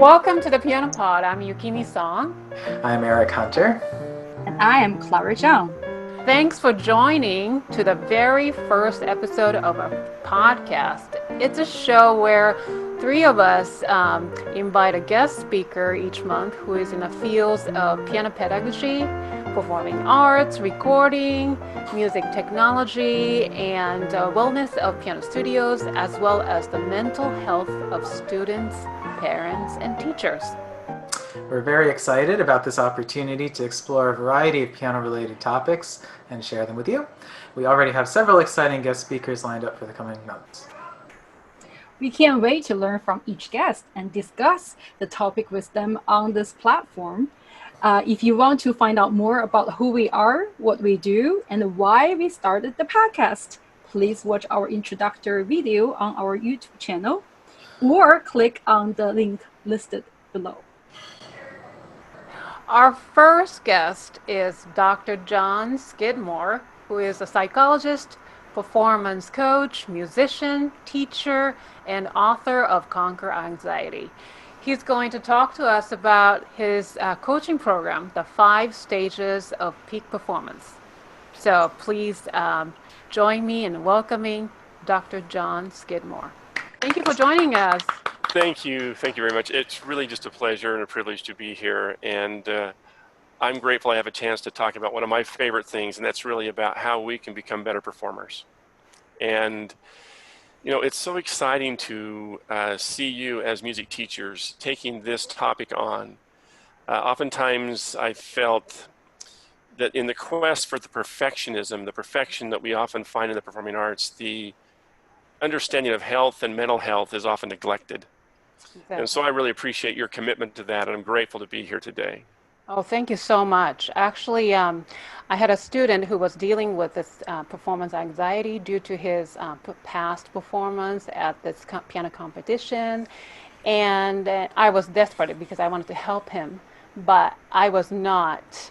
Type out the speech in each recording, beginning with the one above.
Welcome to the Piano Pod. I'm Yukimi Song. I'm Eric Hunter. And I am Clara Zhang. Thanks for joining to the very first episode of our podcast. It's a show where three of us invite a guest speaker each month who is in the fields of piano pedagogy, performing arts, recording, music technology, and wellness of piano studios, as well as the mental health of students, parents, and teachers. We're very excited about this opportunity to explore a variety of piano-related topics and share them with you. We already have several exciting guest speakers lined up for the coming months. We can't wait to learn from each guest and discuss the topic with them on this platform. If you want to find out more about who we are, what we do, and why we started the podcast, please watch our introductory video on our YouTube channel or click on the link listed below. Our first guest is Dr. Jon Skidmore, who is a psychologist, performance coach, musician, teacher, and author of Conquer Anxiety. He's going to talk to us about his coaching program, the 5 Stages of Peak Performance. So please join me in welcoming Dr. Jon Skidmore. Thank you for joining us. Thank you very much. It's really just a pleasure and a privilege to be here, and I'm grateful I have a chance to talk about one of my favorite things, and that's really about how we can become better performers. And you know, it's so exciting to see you as music teachers taking this topic on. Oftentimes I felt that in the quest for the perfectionism, the perfection that we often find in the performing arts, the understanding of health and mental health is often neglected. Exactly. And so I really appreciate your commitment to that, and I'm grateful to be here today. Oh, thank you so much. Actually, I had a student who was dealing with this performance anxiety due to his past performance at this piano competition, and I was desperate because I wanted to help him, but I was not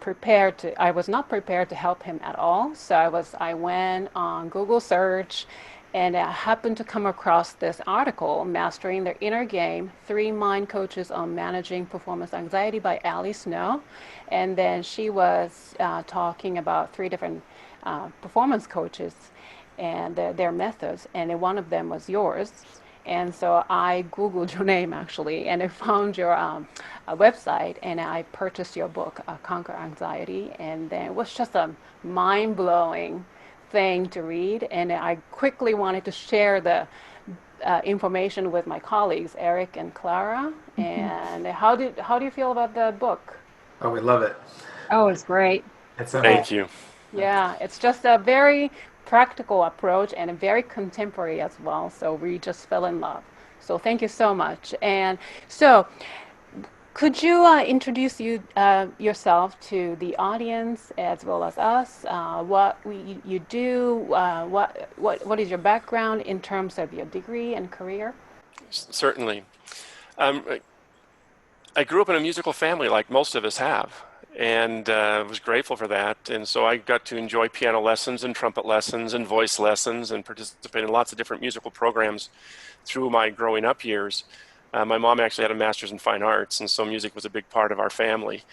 prepared to help him at all. So I went on Google search, and I happened to come across this article, Mastering the Inner Game, 3 Mind Coaches on Managing Performance Anxiety by Ali Snow. And then she was talking about 3 different performance coaches and their methods, and one of them was yours. And so I Googled your name, actually, and I found your website, and I purchased your book, Conquer Anxiety. And then it was just a mind-blowing thing to read, and I quickly wanted to share the information with my colleagues, Eric and Clara. And how do you feel about the book? Oh, we love it. Oh, it's great. Thank you. Yeah, it's just a very practical approach and very contemporary as well. So we just fell in love. So thank you so much. And so, could you introduce yourself to the audience as well as us? What you do? What is your background in terms of your degree and career? Certainly. I grew up in a musical family, like most of us have, and was grateful for that. And so I got to enjoy piano lessons and trumpet lessons and voice lessons and participate in lots of different musical programs through my growing up years. My mom actually had a master's in fine arts, and so music was a big part of our family.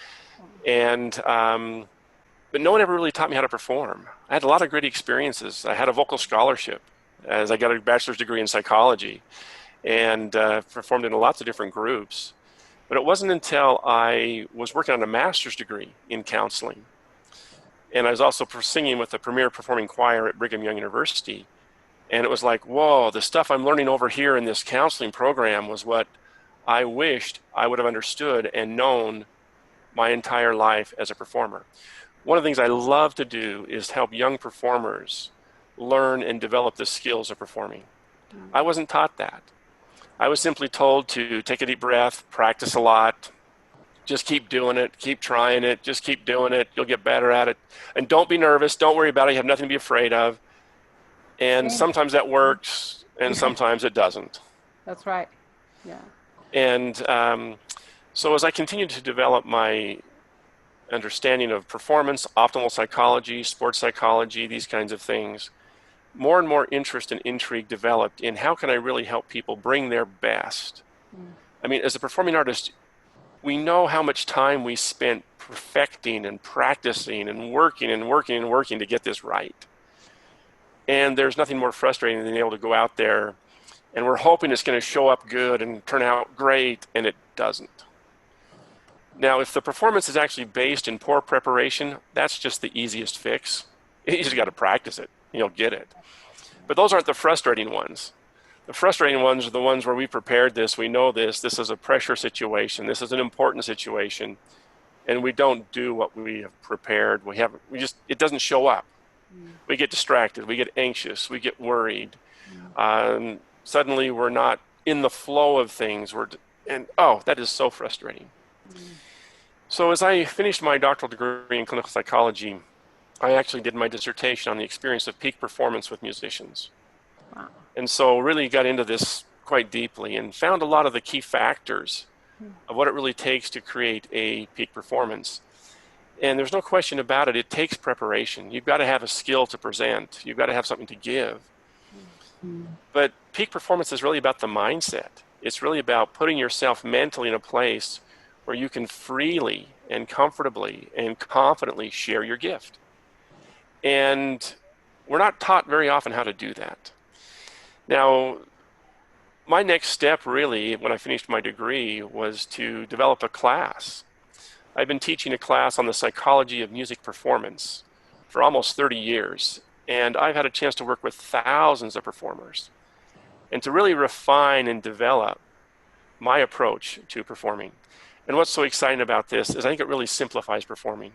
And but no one ever really taught me how to perform. I had a lot of great experiences. I had a vocal scholarship as I got a bachelor's degree in psychology, and performed in lots of different groups. But it wasn't until I was working on a master's degree in counseling, and I was also singing with the premier performing choir at Brigham Young University. And it was like, whoa, the stuff I'm learning over here in this counseling program was what I wished I would have understood and known my entire life as a performer. One of the things I love to do is help young performers learn and develop the skills of performing. I wasn't taught that. I was simply told to take a deep breath, practice a lot, just keep doing it, keep trying it, just keep doing it, you'll get better at it. And don't be nervous, don't worry about it, you have nothing to be afraid of. And sometimes that works, and sometimes it doesn't. That's right. Yeah. And so as I continued to develop my understanding of performance, optimal psychology, sports psychology, these kinds of things, more and more interest and intrigue developed in how can I really help people bring their best I mean, as a performing artist, we know how much time we spent perfecting and practicing and working and working and working to get this right. And there's nothing more frustrating than being able to go out there and we're hoping it's going to show up good and turn out great, and it doesn't. Now, if the performance is actually based in poor preparation, that's just the easiest fix. You just got to practice it, and you'll get it. But those aren't the frustrating ones. The frustrating ones are the ones where we prepared this, we know this is a pressure situation, this is an important situation, and we don't do what we have prepared. It doesn't show up. We get distracted, we get anxious, we get worried. Suddenly we're not in the flow of things, that is so frustrating. So as I finished my doctoral degree in clinical psychology, I actually did my dissertation on the experience of peak performance with musicians. Wow. And so really got into this quite deeply and found a lot of the key factors of what it really takes to create a peak performance. And there's no question about it, it takes preparation. You've got to have a skill to present. You've got to have something to give. But peak performance is really about the mindset. It's really about putting yourself mentally in a place where you can freely and comfortably and confidently share your gift. And we're not taught very often how to do that. Now, my next step really, when I finished my degree, was to develop a class. I've been teaching a class on the psychology of music performance for almost 30 years, and I've had a chance to work with thousands of performers and to really refine and develop my approach to performing. And what's so exciting about this is I think it really simplifies performing.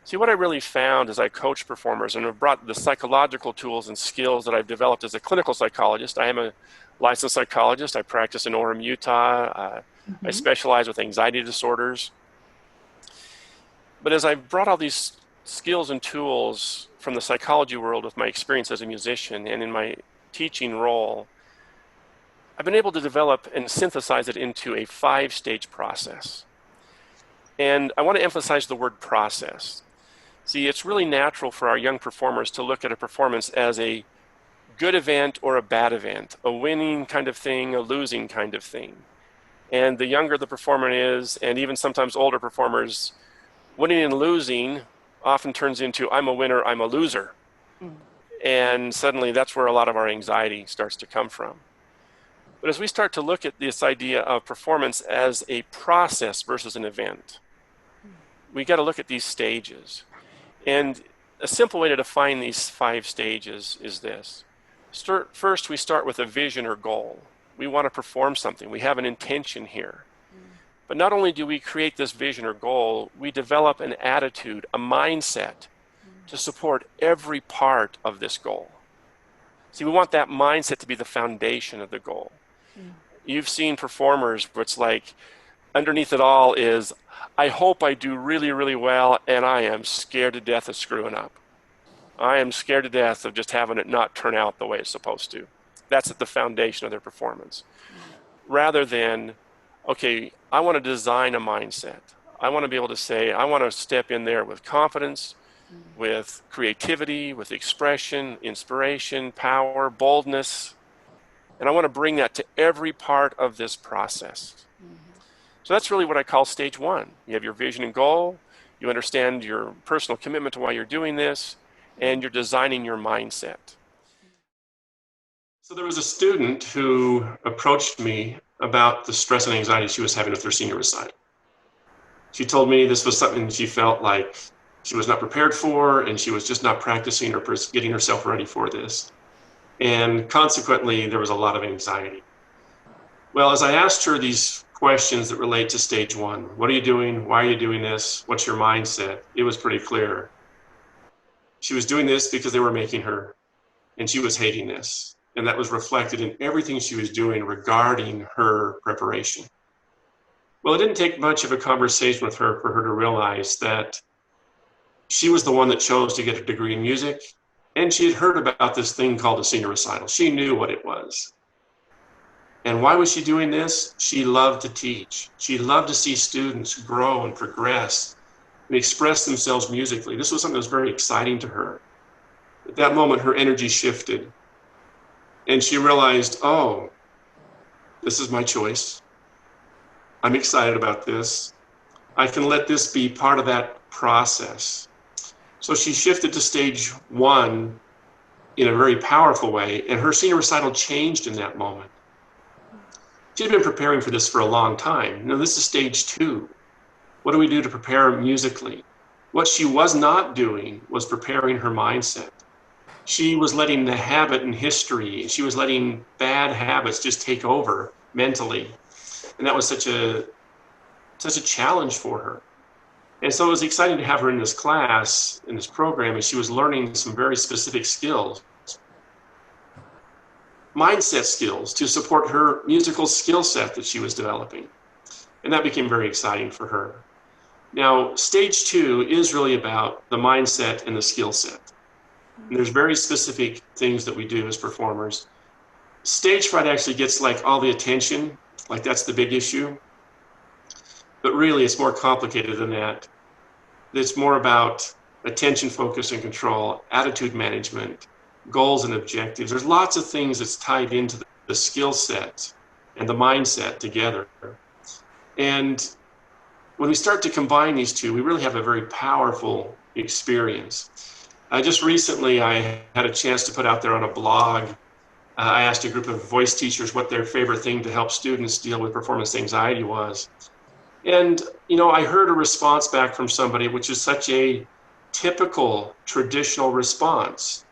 See, what I really found as I coach performers and have brought the psychological tools and skills that I've developed as a clinical psychologist. I am a licensed psychologist. I practice in Orem, Utah. I specialize with anxiety disorders. But as I've brought all these skills and tools from the psychology world with my experience as a musician and in my teaching role, I've been able to develop and synthesize it into a 5-stage process. And I want to emphasize the word process. See, it's really natural for our young performers to look at a performance as a good event or a bad event, a winning kind of thing, a losing kind of thing. And the younger the performer is, and even sometimes older performers, winning and losing often turns into I'm a winner, I'm a loser. And suddenly that's where a lot of our anxiety starts to come from. But as we start to look at this idea of performance as a process versus an event, we got to look at these stages. And a simple way to define these 5 stages is this. First, we start with a vision or goal. We want to perform something. We have an intention here. But not only do we create this vision or goal, we develop an attitude, a mindset to support every part of this goal. See, we want that mindset to be the foundation of the goal. You've seen performers where it's like, underneath it all is, I hope I do really, really well, and I am scared to death of screwing up. I am scared to death of just having it not turn out the way it's supposed to. That's at the foundation of their performance. Rather than, okay, I want to design a mindset. I want to be able to say, I want to step in there with confidence, with creativity, with expression, inspiration, power, boldness. And I want to bring that to every part of this process. So that's really what I call stage 1. You have your vision and goal, you understand your personal commitment to why you're doing this, and you're designing your mindset. So there was a student who approached me about the stress and anxiety she was having with her senior recital. She told me this was something she felt like she was not prepared for, and she was just not practicing or getting herself ready for this. And consequently, there was a lot of anxiety. Well, as I asked her these questions that relate to stage 1, what are you doing? Why are you doing this? What's your mindset? It was pretty clear. She was doing this because they were making her, and she was hating this. And that was reflected in everything she was doing regarding her preparation. Well, it didn't take much of a conversation with her for her to realize that she was the one that chose to get a degree in music, and she had heard about this thing called a senior recital. She knew what it was. And why was she doing this? She loved to teach. She loved to see students grow and progress and express themselves musically. This was something that was very exciting to her. At that moment, her energy shifted. And she realized, oh, this is my choice. I'm excited about this. I can let this be part of that process. So she shifted to stage 1 in a very powerful way, and her senior recital changed in that moment. She'd been preparing for this for a long time. Now, this is stage 2. What do we do to prepare musically? What she was not doing was preparing her mindset. She was letting the habit and history, she was letting bad habits just take over mentally. And that was such a challenge for her. And so it was exciting to have her in this class, in this program, and she was learning some very specific skills, mindset skills to support her musical skill set that she was developing. And that became very exciting for her. Now, stage 2 is really about the mindset and the skill set. And there's very specific things that we do as performers. Stage fright actually gets like all the attention, like that's the big issue. But really, it's more complicated than that. It's more about attention, focus, and control, attitude management, goals and objectives. There's lots of things that's tied into the skill set and the mindset together. And when we start to combine these two, we really have a very powerful experience. Just recently, I had a chance to put out there on a blog. I asked a group of voice teachers what their favorite thing to help students deal with performance anxiety was. And, I heard a response back from somebody, which is such a typical traditional response.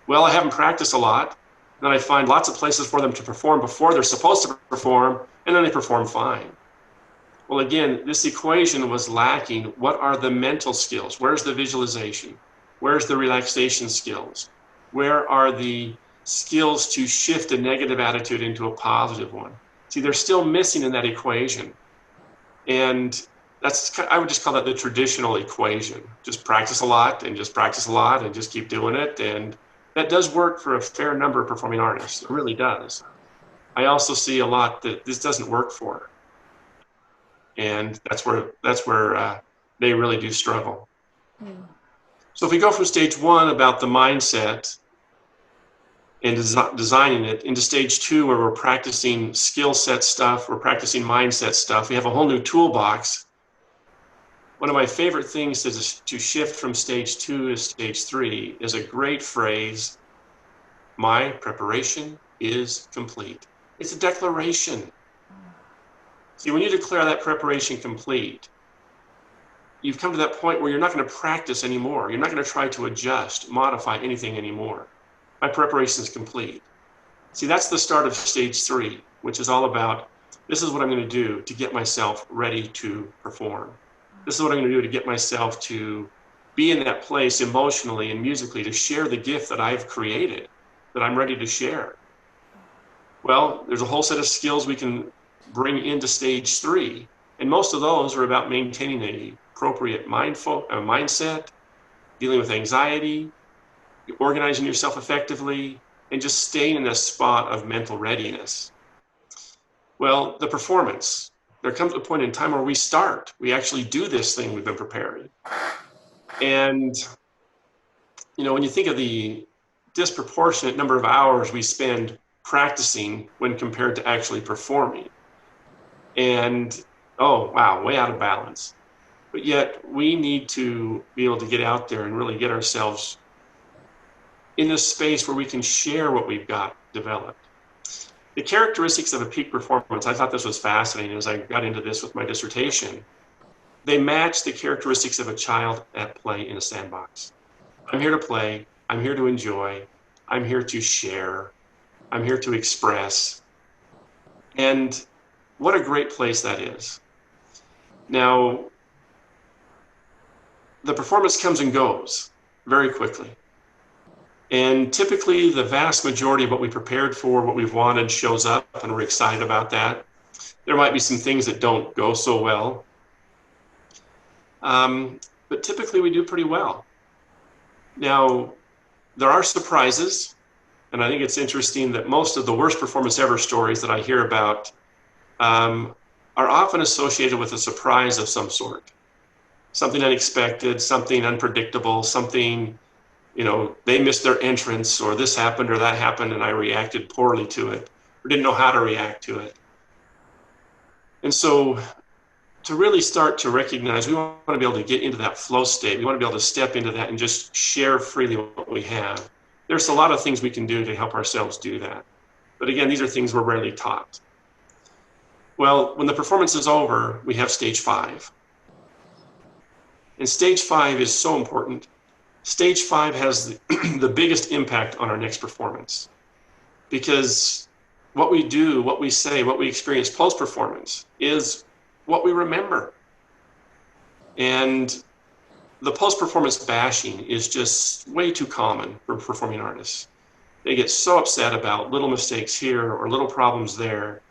Well, I haven't practiced a lot. Then I find lots of places for them to perform before they're supposed to perform, and then they perform fine. Well, again, this equation was lacking. What are the mental skills? Where's the visualization? Where's the relaxation skills? Where are the skills to shift a negative attitude into a positive one? See, they're still missing in that equation. And I would just call that the traditional equation. Just practice a lot and just practice a lot and just keep doing it. And that does work for a fair number of performing artists. It really does. I also see a lot that this doesn't work for. And that's where they really do struggle. So if we go from stage 1 about the mindset and designing it into stage 2 where we're practicing skill set stuff, we're practicing mindset stuff, we have a whole new toolbox. One of my favorite things to shift from stage 2 to stage 3 is a great phrase, my preparation is complete. It's a declaration. See, when you declare that preparation complete, you've come to that point where you're not going to practice anymore. You're not going to try to adjust, modify anything anymore. My preparation is complete. See, that's the start of stage 3, which is all about, this is what I'm going to do to get myself ready to perform. This is what I'm going to do to get myself to be in that place emotionally and musically to share the gift that I've created, that I'm ready to share. Well, there's a whole set of skills we can bring into stage 3. And most of those are about maintaining an appropriate mindset, dealing with anxiety, organizing yourself effectively, and just staying in a spot of mental readiness. Well, the performance, there comes a point in time where we actually do this thing we've been preparing. And, when you think of the disproportionate number of hours we spend practicing when compared to actually performing, and, oh, wow, way out of balance. But yet we need to be able to get out there and really get ourselves in a space where we can share what we've got developed. The characteristics of a peak performance, I thought this was fascinating as I got into this with my dissertation. They match the characteristics of a child at play in a sandbox. I'm here to play, I'm here to enjoy, I'm here to share, I'm here to express. And what a great place that is. Now, the performance comes and goes very quickly. And typically the vast majority of what we prepared for, what we've wanted, shows up, and we're excited about that. There might be some things that don't go so well. But typically we do pretty well. Now, there are surprises, and I think it's interesting that most of the worst performance ever stories that I hear about are often associated with a surprise of some sort. Something unexpected, something unpredictable, something, they missed their entrance, or this happened or that happened, and I reacted poorly to it, or didn't know how to react to it. And so to really start to recognize, we want to be able to get into that flow state. We want to be able to step into that and just share freely what we have. There's a lot of things we can do to help ourselves do that. But again, these are things we're rarely taught. Well, when the performance is over, we have stage 5. And stage 5 is so important. Stage 5 has the biggest impact on our next performance, because what we do, what we say, what we experience post-performance is what we remember. And the post-performance bashing is just way too common for performing artists. They get so upset about little mistakes here or little problems there,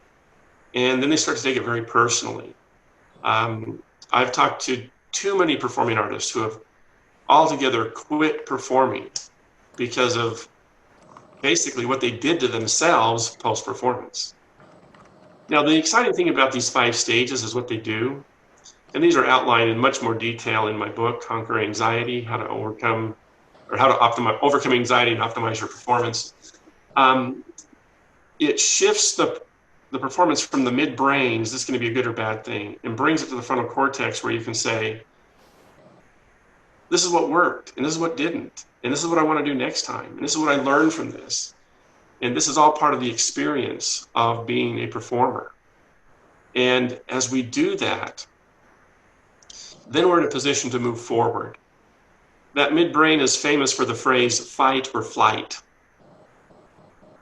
and then they start to take it very personally. I've talked to too many performing artists who have altogether quit performing because of basically what they did to themselves post-performance. Now, the exciting thing about these 5 stages is what they do. And these are outlined in much more detail in my book, Conquer Anxiety, how to overcome anxiety and optimize your performance. It shifts the performance from the midbrain, is this going to be a good or bad thing, and brings it to the frontal cortex, where you can say, this is what worked, and this is what didn't, and this is what I want to do next time, and this is what I learned from this. And this is all part of the experience of being a performer. And as we do that, then we're in a position to move forward. That midbrain is famous for the phrase fight or flight.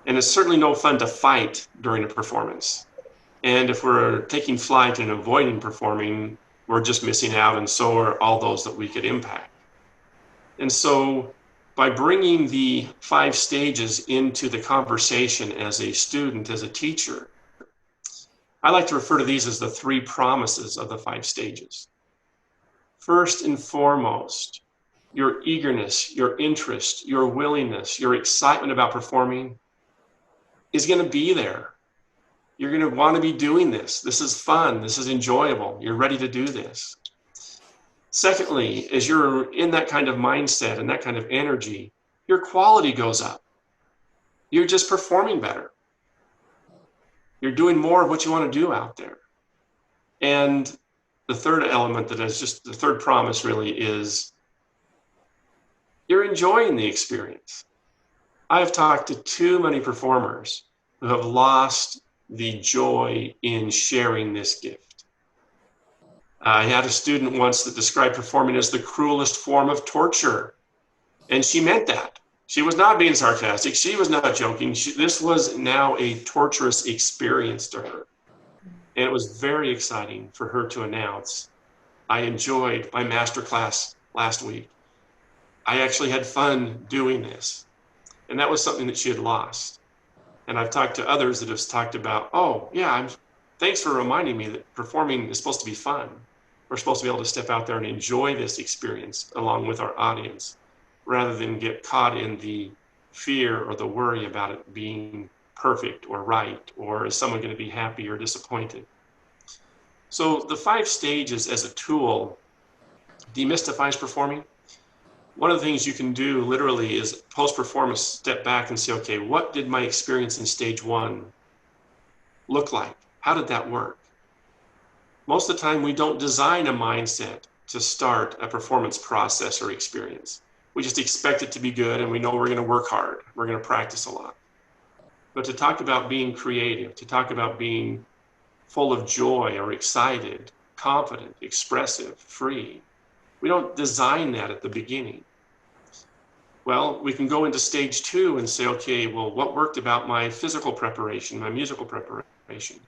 And it's certainly no fun to fight during a performance. And if we're taking flight and avoiding performing, we're just missing out, and so are all those that we could impact. And so by bringing the 5 stages into the conversation as a student, as a teacher, I like to refer to these as the 3 promises of the 5 stages. First and foremost, your eagerness, your interest, your willingness, your excitement about performing is going to be there. You're going to want to be doing this. This is fun. This is enjoyable. You're ready to do this. Secondly, as you're in that kind of mindset and that kind of energy, your quality goes up. You're just performing better. You're doing more of what you want to do out there. And the third element that is just the third promise really is you're enjoying the experience. I've talked to too many performers who have lost the joy in sharing this gift. I had a student once that described performing as the cruelest form of torture. And she meant that. She was not being sarcastic. She was not joking. This was now a torturous experience to her. And it was very exciting for her to announce, I enjoyed my masterclass last week. I actually had fun doing this. And that was something that she had lost. And I've talked to others that have talked about, oh, yeah, thanks for reminding me that performing is supposed to be fun. We're supposed to be able to step out there and enjoy this experience along with our audience, rather than get caught in the fear or the worry about it being perfect or right, or is someone going to be happy or disappointed. So the 5 stages as a tool demystifies performing. One of the things you can do literally is post-performance step back and say, okay, what did my experience in stage 1 look like? How did that work? Most of the time, we don't design a mindset to start a performance process or experience. We just expect it to be good, and we know we're going to work hard. We're going to practice a lot. But to talk about being creative, to talk about being full of joy or excited, confident, expressive, free, we don't design that at the beginning. Well, we can go into stage 2 and say, okay, well, what worked about my physical preparation, my musical preparation?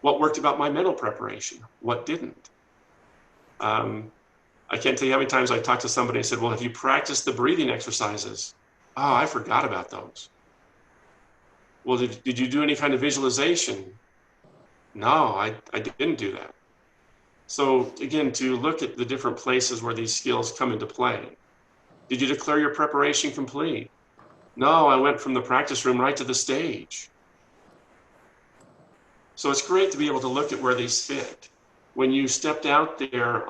What worked about my mental preparation? What didn't? I can't tell you how many times I talked to somebody and said, well, have you practiced the breathing exercises? Oh, I forgot about those. Well, did you do any kind of visualization? No, I didn't do that. So again, to look at the different places where these skills come into play. Did you declare your preparation complete? No, I went from the practice room right to the stage. So it's great to be able to look at where these fit. When you stepped out there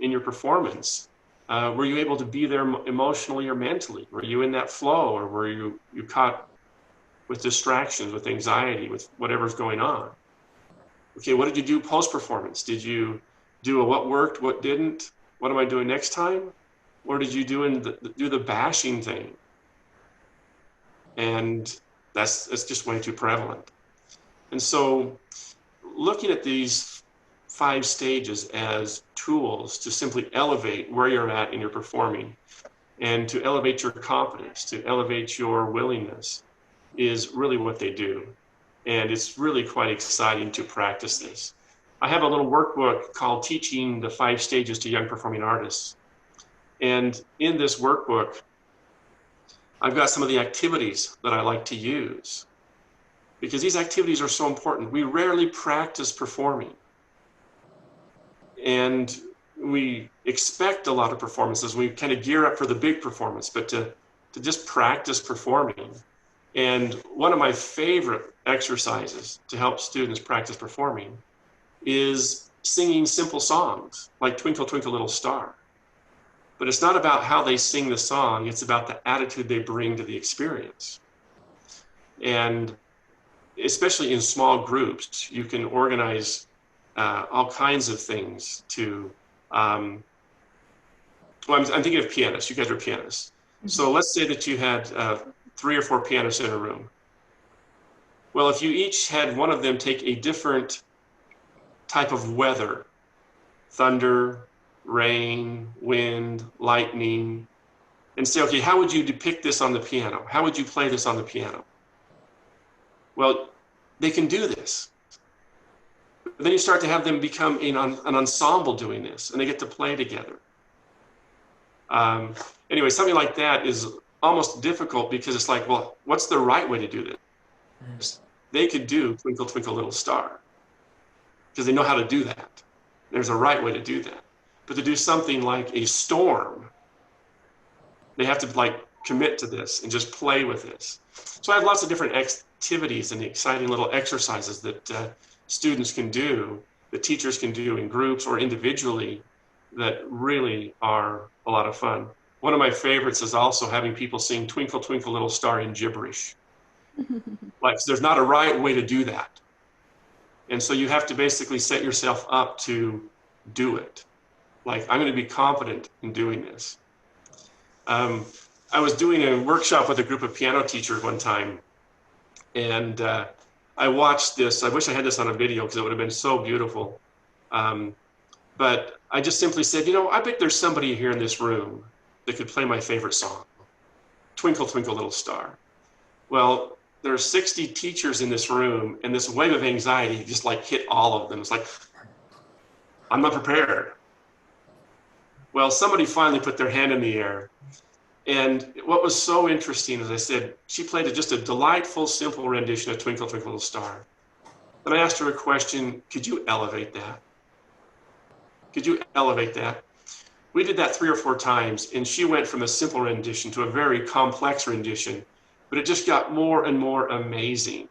in your performance, were you able to be there emotionally or mentally? Were you in that flow, or were you caught with distractions, with anxiety, with whatever's going on? Okay, what did you do post-performance? Did you do a what worked, what didn't? What am I doing next time? Or did you do the bashing thing? And that's just way too prevalent. And so looking at these 5 stages as tools to simply elevate where you're at in your performing and to elevate your confidence, to elevate your willingness is really what they do. And it's really quite exciting to practice this. I have a little workbook called Teaching the 5 Stages to Young Performing Artists. And in this workbook, I've got some of the activities that I like to use because these activities are so important. We rarely practice performing. And we expect a lot of performances. We kind of gear up for the big performance, but to just practice performing. And one of my favorite exercises to help students practice performing is singing simple songs like Twinkle, Twinkle, Little Star. But it's not about how they sing the song, it's about the attitude they bring to the experience. And especially in small groups, you can organize all kinds of things to, I'm thinking of pianists, you guys are pianists. Mm-hmm. So let's say that you had 3 or 4 pianists in a room. Well, if you each had one of them take a different type of weather, thunder, rain, wind, lightning, and say, okay, how would you depict this on the piano? How would you play this on the piano? Well, they can do this. But then you start to have them become an ensemble doing this, and they get to play together. Anyway, something like that is almost difficult because it's like, well, what's the right way to do this? They could do Twinkle, Twinkle, Little Star because they know how to do that. There's a right way to do that. But to do something like a storm, they have to like commit to this and just play with this. So I have lots of different activities and exciting little exercises that students can do, that teachers can do in groups or individually that really are a lot of fun. One of my favorites is also having people sing Twinkle, Twinkle, Little Star in gibberish. Like, there's not a right way to do that. And so you have to basically set yourself up to do it. Like, I'm going to be confident in doing this. I was doing a workshop with a group of piano teachers one time, and I watched this. I wish I had this on a video because it would have been so beautiful. But I just simply said, I bet there's somebody here in this room that could play my favorite song, Twinkle, Twinkle, Little Star. Well, there are 60 teachers in this room, and this wave of anxiety just like hit all of them. It's like, I'm not prepared. Well, somebody finally put their hand in the air. And what was so interesting, as I said, she played just a delightful, simple rendition of Twinkle, Twinkle, Little Star. Then I asked her a question, could you elevate that? Could you elevate that? We did that 3 or 4 times, and she went from a simple rendition to a very complex rendition, but it just got more and more amazing.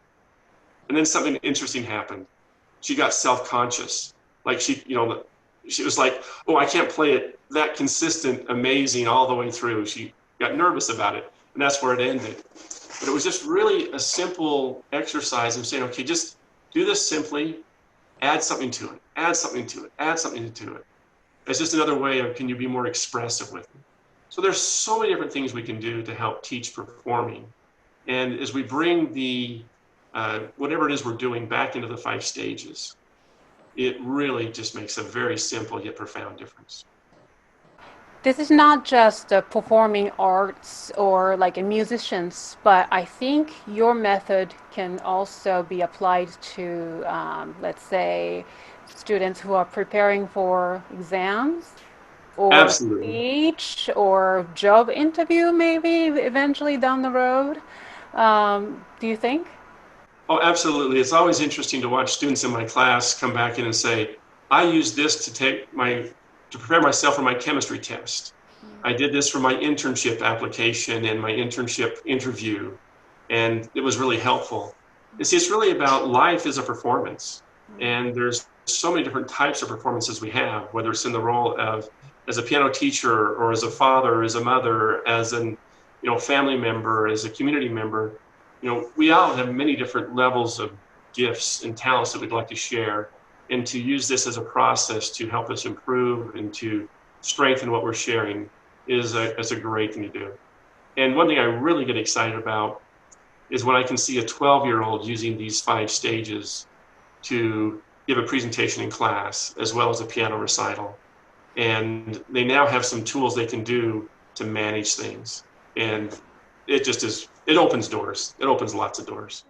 And then something interesting happened. She got self-conscious. Like she was like, oh, I can't play it that consistent, amazing all the way through. She got nervous about it, and that's where it ended. But it was just really a simple exercise of saying, okay, just do this simply, add something to it, add something to it, add something to it. It's just another way of, can you be more expressive with it? So there's so many different things we can do to help teach performing. And as we bring the, whatever it is we're doing back into the 5 stages, it really just makes a very simple yet profound difference. This is not just performing arts or like a musicians, but I think your method can also be applied to, let's say, students who are preparing for exams or Absolutely. speech or job interview, maybe eventually down the road. Do you think? Oh, absolutely. It's always interesting to watch students in my class come back in and say, I use this to prepare myself for my chemistry test. I did this for my internship application and my internship interview, and it was really helpful. You see, it's really about life as a performance, and there's so many different types of performances we have, whether it's in the role of as a piano teacher or as a father, as a mother, as an family member, as a community member. We all have many different levels of gifts and talents that we'd like to share. and to use this as a process to help us improve and to strengthen what we're sharing is a great thing to do. And one thing I really get excited about is when I can see a 12-year-old using these 5 stages to give a presentation in class as well as a piano recital. And they now have some tools they can do to manage things. And it just is, it opens doors. It opens lots of doors.